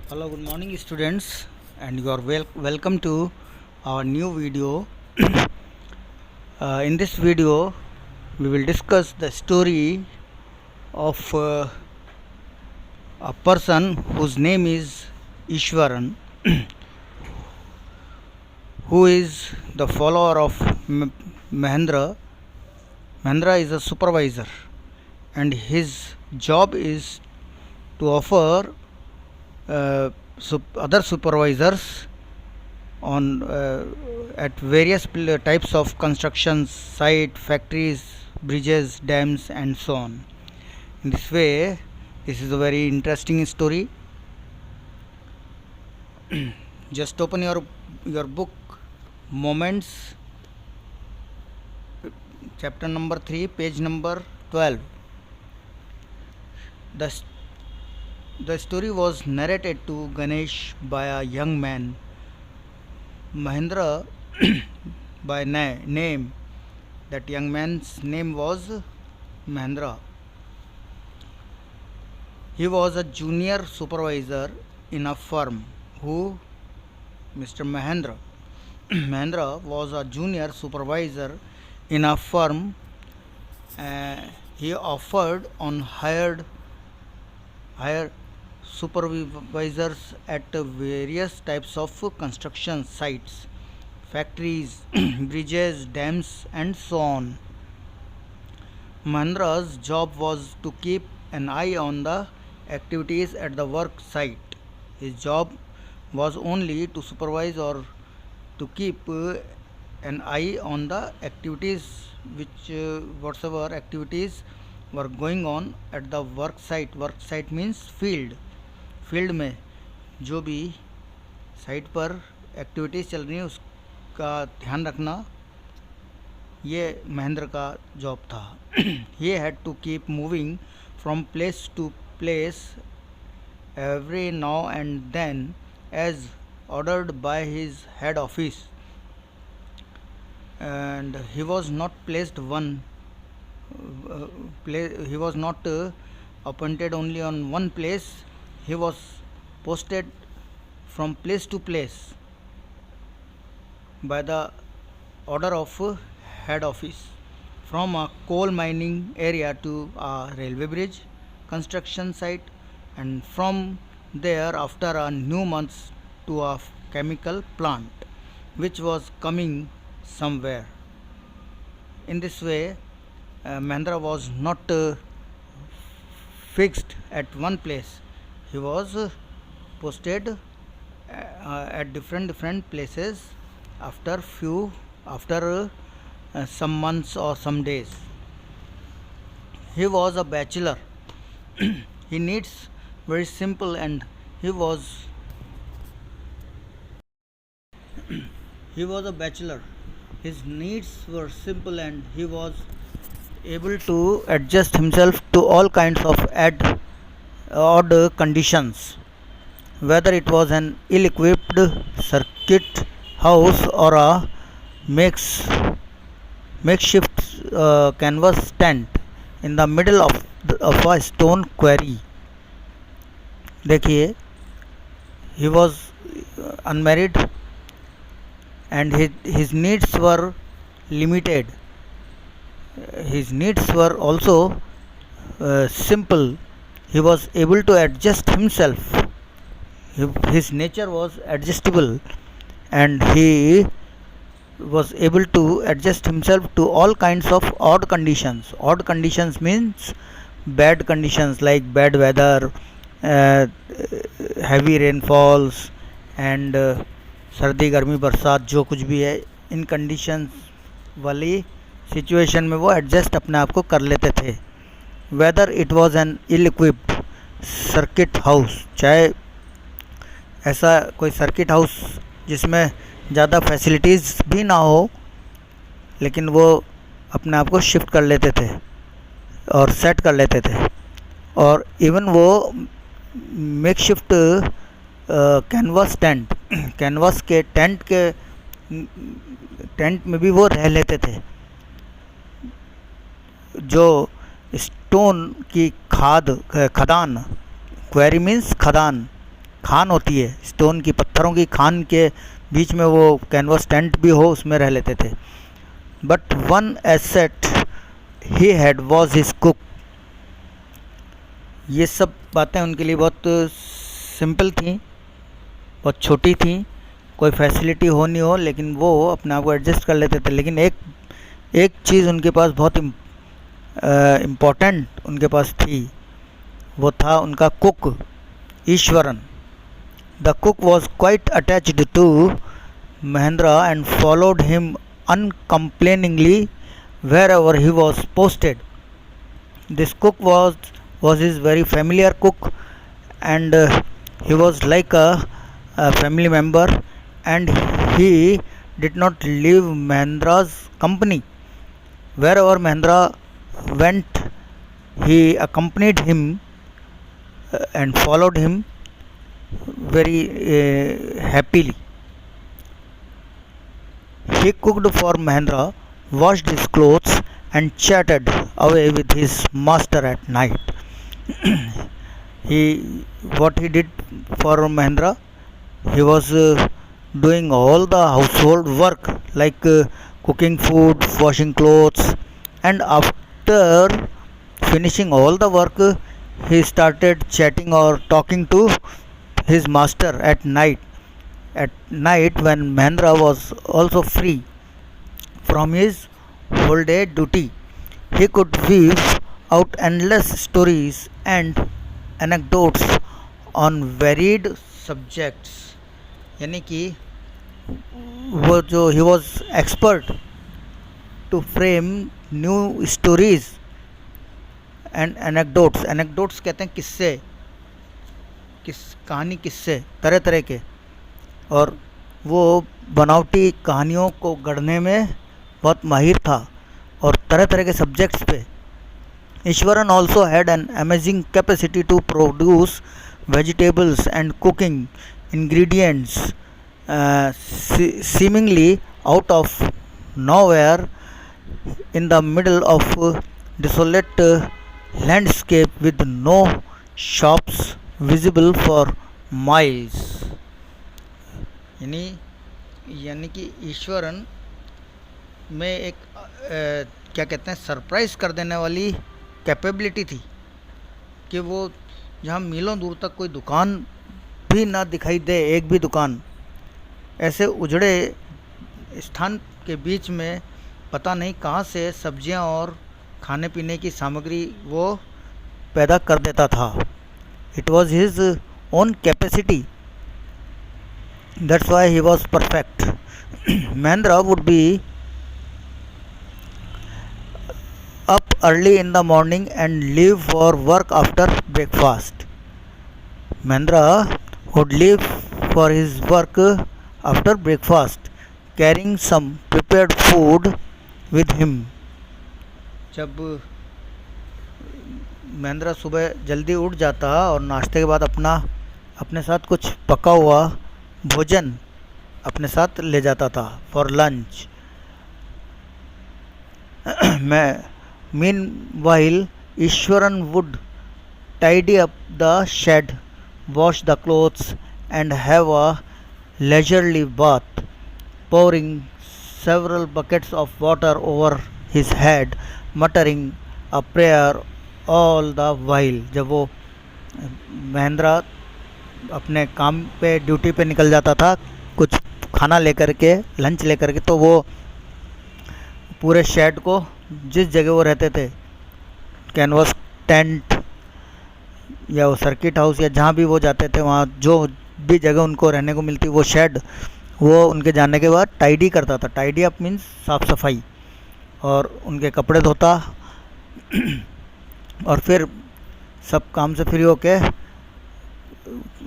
Hello, good morning, students, and you are welcome to our new video. In this video, we will discuss the story of a person whose name is Ishwaran, who is the follower of Mahendra. Mahendra is a supervisor, and his job is to offer other supervisors on at various types of construction site, factories, bridges, dams, and so on. In this way, this is a very interesting story. Just open your book, Moments, chapter number 3, page number 12. The story was narrated to Ganesh by a young man, Mahendra, by name. That young man's name was Mahendra. He was a junior supervisor in a firm. Who? Mr. Mahendra. Mahendra was a junior supervisor in a firm. He offered on hired supervisors at various types of construction sites, factories, bridges, dams, and so on. Mahendra's job was to keep an eye on the activities at the work site. His job was only to supervise or to keep an eye on the activities which whatever activities were going on at the work site. Work site means field में जो भी site पर activities चल रही हैं उसका ध्यान रखना ये महेंद्र का जॉब था. He had to keep moving from place to place every now and then as ordered by his head office, and he was not placed he was not appointed only on one place. He was posted from place to place by the order of head office, from a coal mining area to a railway bridge construction site, and from there after a new months to a chemical plant which was coming somewhere. In this way, Mahendra was not fixed at one place. He was posted at different places after some months or some days. He was a bachelor. He needs very simple, and he was a bachelor. His needs were simple, and he was able to adjust himself to all kinds of odd conditions, whether it was an ill-equipped circuit house or a makeshift canvas tent in the middle of a stone quarry. देखिए, he was unmarried, and his needs were limited. His needs were also simple. He was able to adjust himself. His nature was adjustable, and he was able to adjust himself to all kinds of odd conditions. Odd conditions means bad conditions like bad weather, heavy rainfalls, and सर्दी गर्मी बरसात जो कुछ भी है, इन conditions वाली situation में वो एडजस्ट अपने आप को कर लेते थे. Whether it was an ill equipped circuit house, चाहे ऐसा कोई सर्किट हाउस जिसमें ज़्यादा फैसिलिटीज़ भी ना हो, लेकिन वो अपने आप को शिफ्ट कर लेते थे और सेट कर लेते थे. और इवन वो मेकशिफ्ट कैनवास टेंट, कैनवास के टेंट में भी वो रह लेते थे. जो स्टोन की खदान, क्वेरी मीन्स खदान, खान होती है, स्टोन की, पत्थरों की खान के बीच में वो कैनवास टेंट भी हो, उसमें रह लेते थे. But one asset he had was his cook. ये सब बातें उनके लिए बहुत सिंपल थी, बहुत छोटी थी, कोई फैसिलिटी हो नहीं हो, लेकिन वो अपने आप को एडजस्ट कर लेते थे. लेकिन एक चीज़ उनके पास बहुत इम्पोर्टेंट उनके पास थी, वो था उनका cook, Iswaran. The cook was quite attached to Mahendra and followed him uncomplainingly wherever he was posted. This cook was his very familiar cook, and he was like a family member, and he did not leave Mahendra's company. Wherever Mahendra went, he accompanied him and followed him very happily. He cooked for Mahendra, washed his clothes, and chatted away with his master at night. What he did for Mahendra, he was doing all the household work like cooking food, washing clothes, and after finishing all the work, he started chatting or talking to his master at night. At night, when Mahendra was also free from his whole day duty, he could weave out endless stories and anecdotes on varied subjects. यानी कि वो जो he was expert to frame new stories and anecdotes. Anecdotes कहते हैं किस्से, कहानी किस्से तरह तरह के, और वो बनावटी कहानियों को गढ़ने में बहुत माहिर था और तरह तरह के सब्जेक्ट्स पे. Iswaran also had an amazing capacity to produce vegetables and cooking ingredients seemingly out of nowhere in the middle of desolate landscape with no shops visible for miles. यानी कि ईश्वरन में एक क्या कहते हैं, सरप्राइज़ कर देने वाली कैपेबिलिटी थी कि वो जहाँ मीलों दूर तक कोई दुकान भी ना दिखाई दे, एक भी दुकान, ऐसे उजड़े स्थान के बीच में पता नहीं कहाँ से सब्जियाँ और खाने पीने की सामग्री वो पैदा कर देता था. It was his own capacity. That's why he was perfect. Mahendra would be up early in the morning and leave for work after breakfast. Mahendra would leave for his work after breakfast, carrying some prepared food with him. जब महेंद्र सुबह जल्दी उठ जाता और नाश्ते के बाद अपने साथ कुछ पका हुआ भोजन अपने साथ ले जाता था for lunch. Meanwhile, Ishwaran would tidy up the shed, wash the clothes, and have a leisurely bath, pouring several buckets of water over his head, muttering a prayer all the while. जब वो महेंद्र अपने काम पे duty पे निकल जाता था कुछ खाना लेकर के, लंच लेकर के, तो वो पूरे शेड को, जिस जगह वो रहते थे, कैनवास टेंट या वो सर्किट हाउस या जहाँ भी वो जाते थे, वहाँ जो भी जगह उनको रहने को मिलती, वो शेड वो उनके जाने के बाद टाइडी करता था. टाइडी अप मीन्स साफ़ सफाई, और उनके कपड़े धोता और फिर सब काम से फ्री होके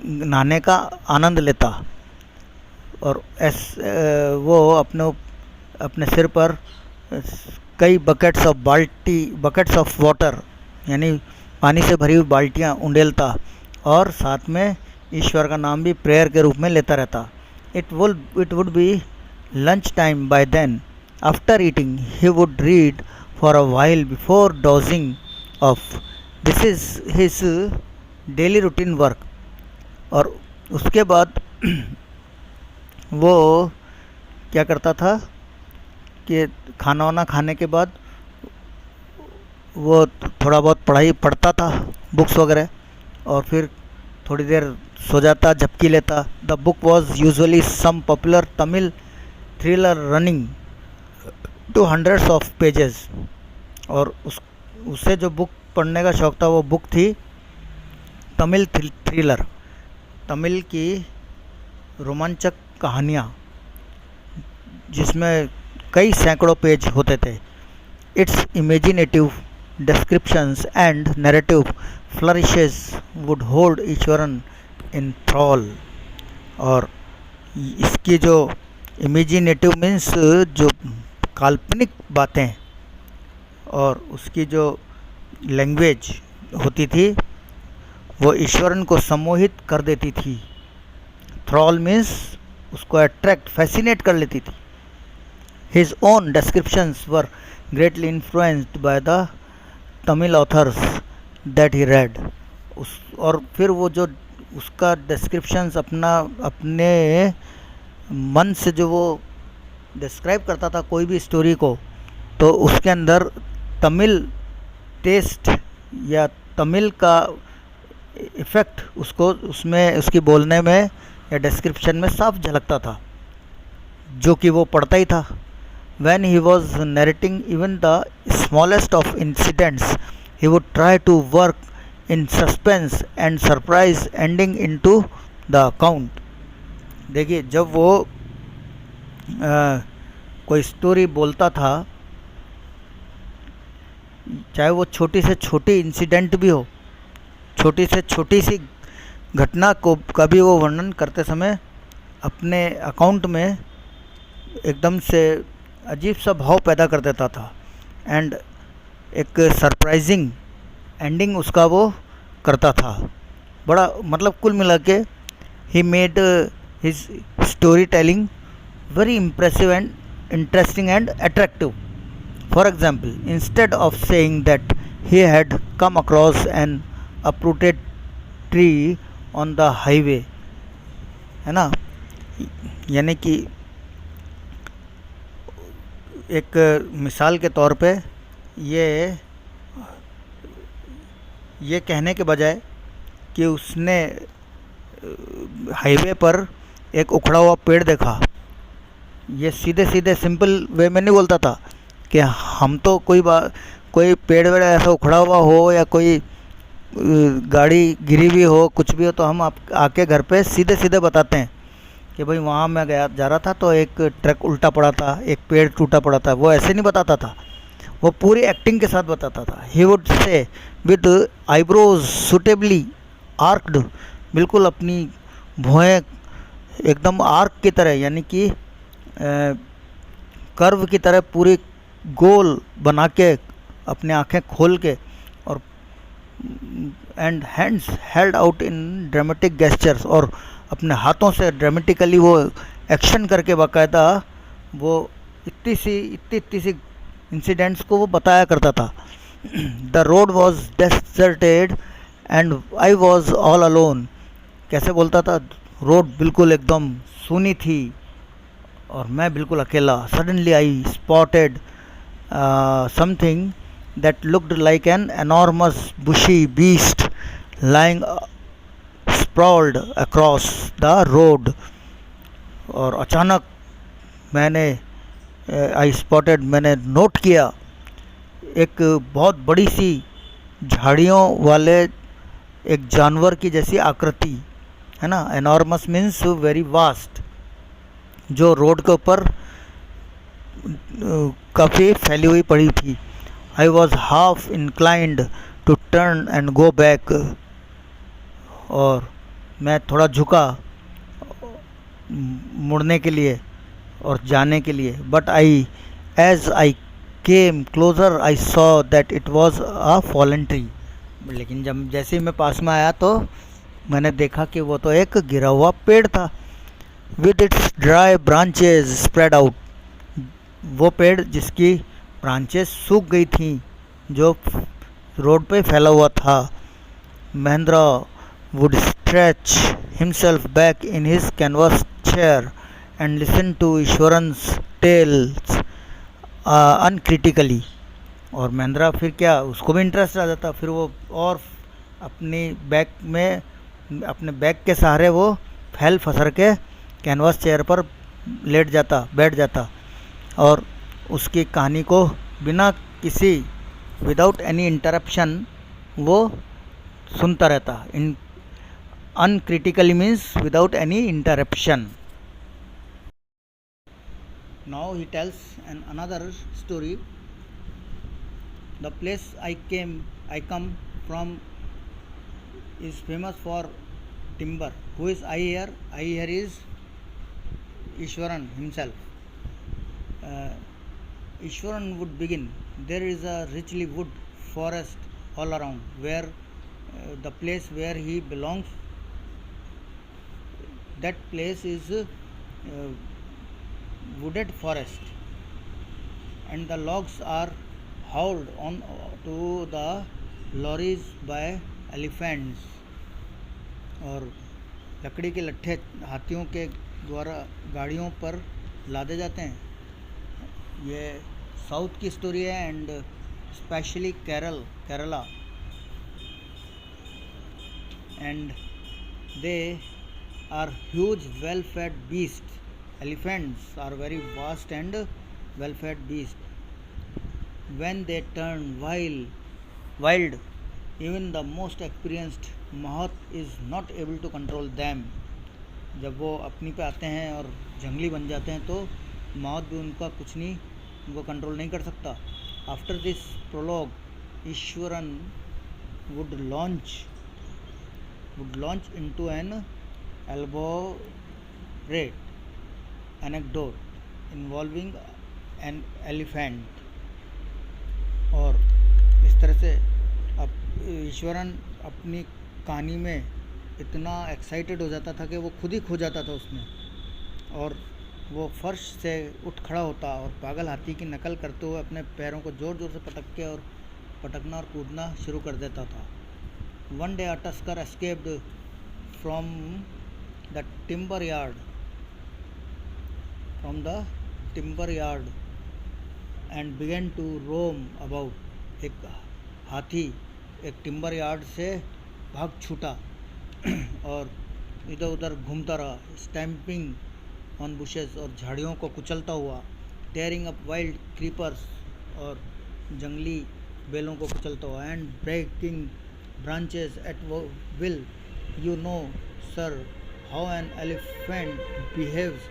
नहाने का आनंद लेता. और वो अपने सिर पर कई बकेट्स ऑफ वाटर यानी पानी से भरी हुई बाल्टियाँ उंडेलता और साथ में ईश्वर का नाम भी प्रेयर के रूप में लेता रहता. It would be lunch time by then. After eating he would read for a while before dozing off. This is his daily routine work. और उसके बाद वो क्या करता था कि खाना वाना खाने के बाद वो थोड़ा बहुत पढ़ाई पढ़ता था, बुक्स वगैरह, और फिर थोड़ी देर सो जाता, झपकी लेता। The book was usually some popular Tamil thriller running to hundreds of pages. और उससे जो बुक पढ़ने का शौक़ था वो बुक थी तमिल थ्रिलर, तमिल की रोमांचक कहानियाँ जिसमें कई सैकड़ों पेज होते थे। It's imaginative descriptions and narrative flourishes would hold Eswaran in thrall। और इसकी जो इमेजिनेटिव मीन्स जो काल्पनिक बातें और उसकी जो लैंग्वेज होती थी वो ईश्वरन को सम्मोहित कर देती थी। थ्रॉल मीन्स उसको अट्रैक्ट, फैसिनेट कर लेती थी। His own descriptions were greatly influenced by the Tamil authors that he red. और फिर वो जो उसका डिस्क्रिप्शंस अपने मन से जो वो डिस्क्राइब करता था कोई भी स्टोरी को, तो उसके अंदर तमिल टेस्ट या तमिल का इफ़ेक्ट उसको उसमें उसकी बोलने में या डिस्क्रिप्शन में साफ झलकता था, जो कि वो पढ़ता ही था। When he was narrating even the smallest of incidents, he would try to work in suspense and surprise ending into the account। देखिए, जब वो कोई स्टोरी बोलता था, चाहे वो छोटी से छोटी इंसिडेंट भी हो, छोटी से छोटी सी घटना को कभी वो वर्णन करते समय अपने अकाउंट में एकदम से अजीब सा भाव पैदा कर देता था एंड एक सरप्राइजिंग एंडिंग उसका वो करता था। बड़ा मतलब कुल मिला के he made his story telling very impressive and interesting and attractive. For example, instead of saying that he had come across N uprooted tree on the highway, है ना, यानी कि एक मिसाल के तौर पे ये कहने के बजाय कि उसने हाईवे पर एक उखड़ा हुआ पेड़ देखा, ये सीधे सीधे सिंपल वे में नहीं बोलता था कि हम तो कोई पेड़ वेड़ ऐसा उखड़ा हुआ हो या कोई गाड़ी गिरी हुई हो, कुछ भी हो, तो हम आके घर पे सीधे सीधे बताते हैं कि भाई वहाँ मैं जा रहा था तो एक ट्रक उल्टा पड़ा था, एक पेड़ टूटा पड़ा था। वो ऐसे नहीं बताता था, वो पूरी एक्टिंग के साथ बताता था। He would say with eyebrows suitably arched, बिल्कुल अपनी भुएं एकदम आर्क की तरह, यानी कि कर्व की तरह पूरी गोल बना के, अपने आँखें खोल के, और and hands held out in dramatic gestures, और अपने हाथों से ड्रामेटिकली वो एक्शन करके बाकायदा वो इतनी सी इंसिडेंट्स को वो बताया करता था। The road was deserted and I was all alone. कैसे बोलता था? रोड बिल्कुल एकदम सूनी थी और मैं बिल्कुल अकेला। Suddenly I spotted something that looked like an enormous bushy beast lying sprawled across the road। और अचानक मैंने नोट किया एक बहुत बड़ी सी झाड़ियों वाले एक जानवर की जैसी आकृति, है ना। एनॉर्मस मीन्स वेरी वास्ट, जो रोड के ऊपर काफ़ी फैली हुई पड़ी थी। I was half inclined to turn and go back, और मैं थोड़ा झुका मुड़ने के लिए और जाने के लिए। But as I came closer I saw that it was a fallen tree. लेकिन जब जैसे ही मैं पास में आया तो मैंने देखा कि वो तो एक गिरा हुआ पेड़ था। With its dry branches spread out, वो पेड़ जिसकी ब्रांचेस सूख गई थी, जो रोड पे फैला हुआ था। Mahendra would stretch himself back in his canvas chair and listened to Ishwaran's tales uncritically. और महेंद्रा फिर क्या, उसको भी इंटरेस्ट आ जाता, फिर वो और अपनी बैग में, अपने बैग के सहारे वो फैल फसर के कैनवास चेयर पर बैठ जाता और उसकी कहानी को बिना किसी, विदाउट एनी इंटरप्शन वो सुनता रहता. In uncritically means without any interruption. Now he tells an another story. The place I come from is famous for timber. Who is I here? I here is Ishwaran himself. Ishwaran would begin. There is a richly wood forest all around, where the place where he belongs, that place is wooded forest, and the logs are hauled on to the lorries by elephants. और लकड़ी के लट्ठे हाथियों के द्वारा गाड़ियों पर लादे जाते हैं. ये साउथ की स्टोरी है and specially Kerala. And they are huge well fed beast. Elephants are very vast and well fed beast. When they turn wild, even the most experienced Mahat is not able to control them. जब वो अपनी पे आते हैं और जंगली बन जाते हैं तो मौत भी उनका कुछ नहीं, उनको कंट्रोल नहीं कर सकता. After this prologue, Iswaran would launch into an elaborate anecdote involving an elephant. और इस तरह से अब ईश्वरन अपनी कहानी में इतना एक्साइटेड हो जाता था कि वो खुद ही खो जाता था उसमें, और वो फर्श से उठ खड़ा होता और पागल हाथी की नकल करते हुए अपने पैरों को ज़ोर ज़ोर से पटकना और कूदना शुरू कर देता था. One day a tusker escaped from the timber yard and began to roam about. एक हाथी एक टिम्बर यार्ड से भाग छूटा और इधर उधर घूमता रहा, स्टैम्पिंग ऑन बुशेस, और झाड़ियों को कुचलता हुआ, टेयरिंग अप वाइल्ड क्रीपर्स, और जंगली बेलों को कुचलता हुआ, and breaking branches at will. You know sir how an elephant behaves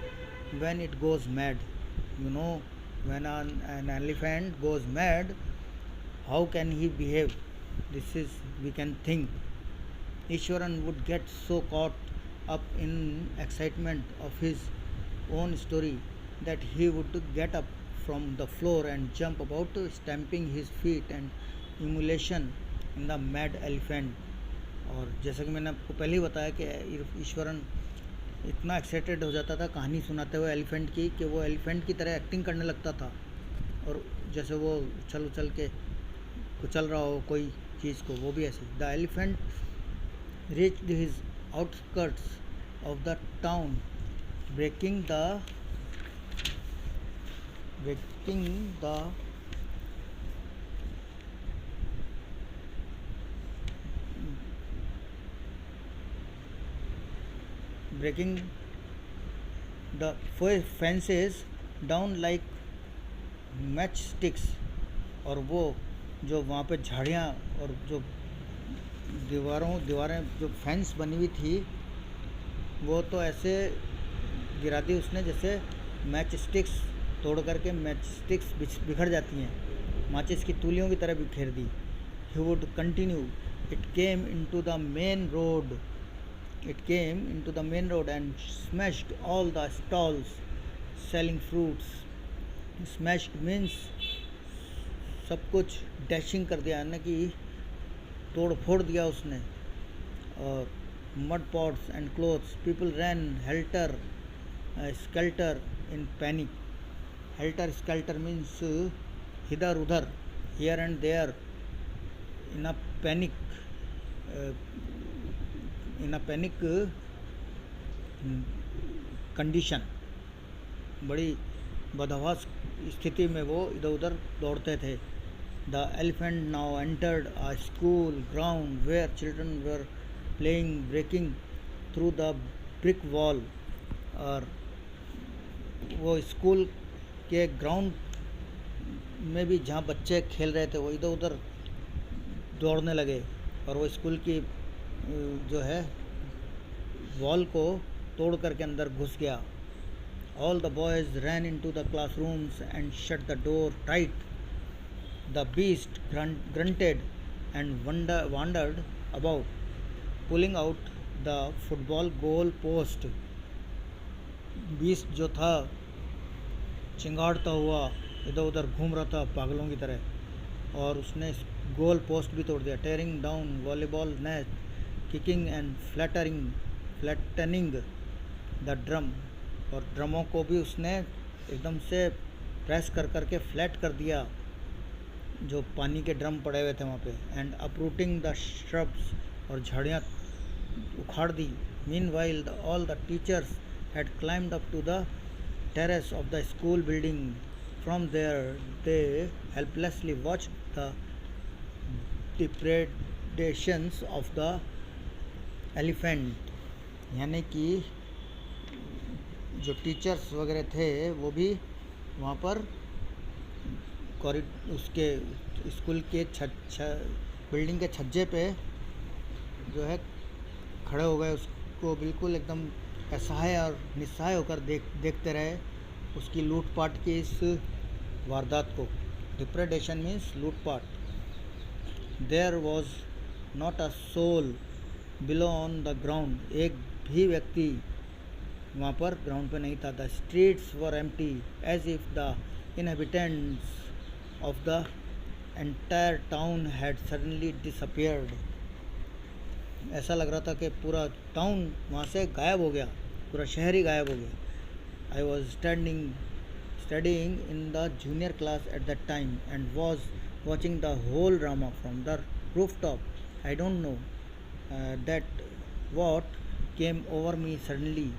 when it goes mad. You know, when an elephant goes mad, how can he behave? This is, we can think. Ishwaran would get so caught up in excitement of his own story that he would get up from the floor and jump about, stamping his feet and emulation in the mad elephant. और जैसा कि मैंने आपको पहले ही बताया कि ईश्वरन इतना excited हो जाता था कहानी सुनाते हुए एलिफेंट की कि वो एलिफेंट की तरह एक्टिंग करने लगता था, और जैसे वो उछल के कुचल रहा हो कोई चीज़ को, वो भी ऐसे. The elephant reached his outskirts of the town, breaking the fences down like matchsticks. और वो जो वहाँ पे झाड़ियाँ और जो दीवारें जो फेंस बनी हुई थी, वो तो ऐसे गिरा दी उसने जैसे मैच स्टिक्स तोड़ करके मैच स्टिक्स बिखर जाती हैं, माचिस की तूलियों की तरह बिखेर दी. He would continue. It came into the main road and smashed all the stalls selling fruits. Smashed means सब कुछ डैशिंग कर दिया, यानी कि तोड़ फोड़ दिया उसने. और mud pots and clothes, people ran helter skelter in panic. Helter skelter means इधर उधर, here and there, in a panic condition, बड़ी बदहवास स्थिति में वो इधर उधर दौड़ते थे। The elephant now entered a school ground where children were playing breaking through the brick wall. और वो स्कूल के ग्राउंड में भी जहाँ बच्चे खेल रहे थे वो इधर उधर दौड़ने लगे और वो स्कूल की जो है वॉल को तोड़ करके अंदर घुस गया। All the boys ran into the classrooms and shut the door tight. The beast grunted and wandered about, pulling out the football goal post. Beast जो था चिंगाड़ता हुआ इधर उधर घूम रहा था पागलों की तरह, और उसने गोल पोस्ट भी तोड़ दिया। Tearing down volleyball net, kicking and flattening the drum, और ड्रमों को भी उसने एकदम से प्रेस कर करके फ्लैट कर दिया, जो पानी के ड्रम पड़े हुए थे वहाँ पे। एंड अपरूटिंग द श्रब्स, और झाड़ियाँ उखाड़ दी। Meanwhile all the teachers had climbed up to the terrace of the school building. From there they helplessly watched the depredations of the elephant. यानी कि जो टीचर्स वगैरह थे वो भी वहाँ पर उसके स्कूल के बिल्डिंग के छज्जे पे जो है खड़े हो गए, उसको बिल्कुल एकदम असहाय और निस्सहाय होकर देखते रहे उसकी लूटपाट की इस वारदात को। डिप्रेडेशन मीन्स लूटपाट। There was not a soul below on the ground, एक भी व्यक्ति वहाँ पर ग्राउंड पे नहीं था। The streets were empty as if the inhabitants of the entire town had suddenly disappeared. ऐसा लग रहा था कि पूरा टाउन वहाँ से गायब हो गया, पूरा शहर ही गायब हो गया। I was studying in the junior class at that time and was watching the whole drama from the roof top. I don't know that what came over me suddenly.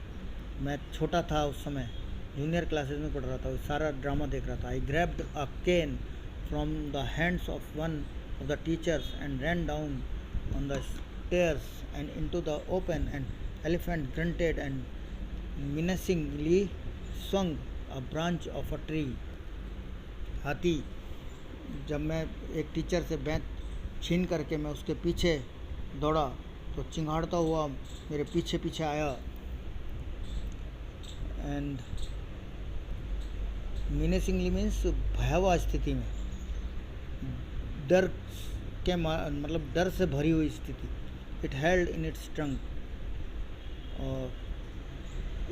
मैं छोटा था उस समय, जूनियर क्लासेस में पढ़ रहा था, सारा ड्रामा देख रहा था। I grabbed a cane from the hands of one of the teachers and ran down on the stairs and into the open. An elephant grunted and menacingly swung a branch of a tree. हाथी, जब मैं एक teacher से bench छीन करके मैं उसके पीछे दौड़ा तो चिंगाड़ता हुआ मेरे पीछे पीछे आया। एंड menacingly मीन्स भयावह स्थिति में, डर के मतलब डर से भरी हुई स्थिति। It held in its trunk.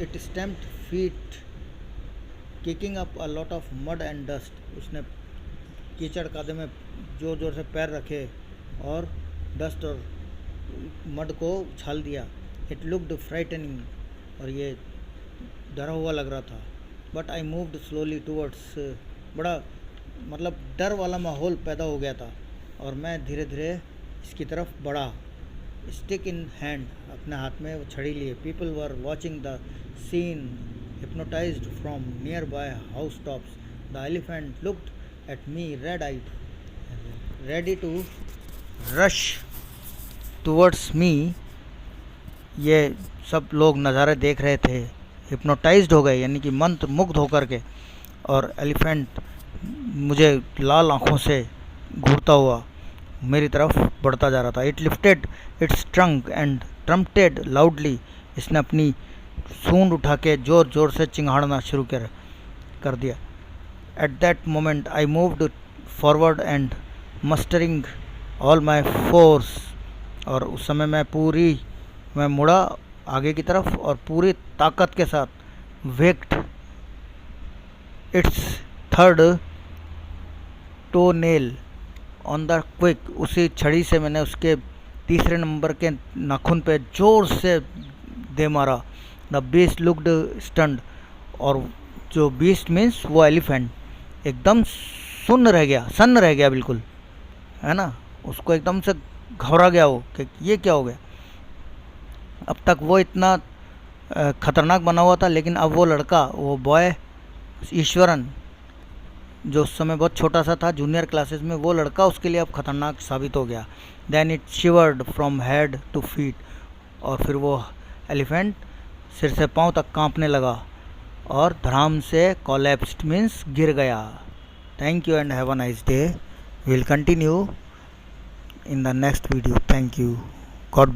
It stamped feet, kicking up a lot of mud and dust. उसने कीचड़ कादे में जोर जोर से पैर रखे और डस्ट और मड को उछाल दिया। It looked frightening, और ये डरा हुआ लग रहा था। But I moved slowly towards, बड़ा मतलब डर वाला माहौल पैदा हो गया था और मैं धीरे धीरे इसकी तरफ बढ़ा। स्टिक इन हैंड, अपने हाथ में वो छड़ी लिए। People were watching the scene hypnotized from nearby house tops. The elephant looked at me red eyed ready to rush towards me. ये सब लोग नज़ारे देख रहे थे, हिप्नोटाइज्ड हो गए यानी कि मंत्र मुग्ध होकर के, और एलिफेंट मुझे लाल आँखों से घूरता हुआ मेरी तरफ बढ़ता जा रहा था। It lifted its trunk and trumpeted loudly. इसने अपनी सूंड उठा के ज़ोर ज़ोर से चिंगाड़ना शुरू कर दिया। At that moment I moved forward and mustering all my force, और उस समय मैं मुड़ा आगे की तरफ और पूरी ताकत के साथ waked it's third toe nail on the quick. उसी छड़ी से मैंने उसके तीसरे नंबर के नाखून पे जोर से दे मारा। द बीस्ट लुक्ड स्टन्ड, और जो बीस्ट मीन्स वो एलिफेंट एकदम सन्न रह गया बिल्कुल, है ना। उसको एकदम से घबरा गया वो कि ये क्या हो गया। अब तक वो इतना खतरनाक बना हुआ था, लेकिन अब वो लड़का, वो बॉय ईश्वरन, जो उस समय बहुत छोटा सा था जूनियर क्लासेस में, वो लड़का उसके लिए अब खतरनाक साबित हो गया। Then it shivered from head to feet, और फिर वो एलिफेंट सिर से पांव तक कांपने लगा और धड़ाम से कोलैप्स्ड मीन्स गिर गया। Thank you and have a nice day. Will continue in the next video. Thank you. God bless.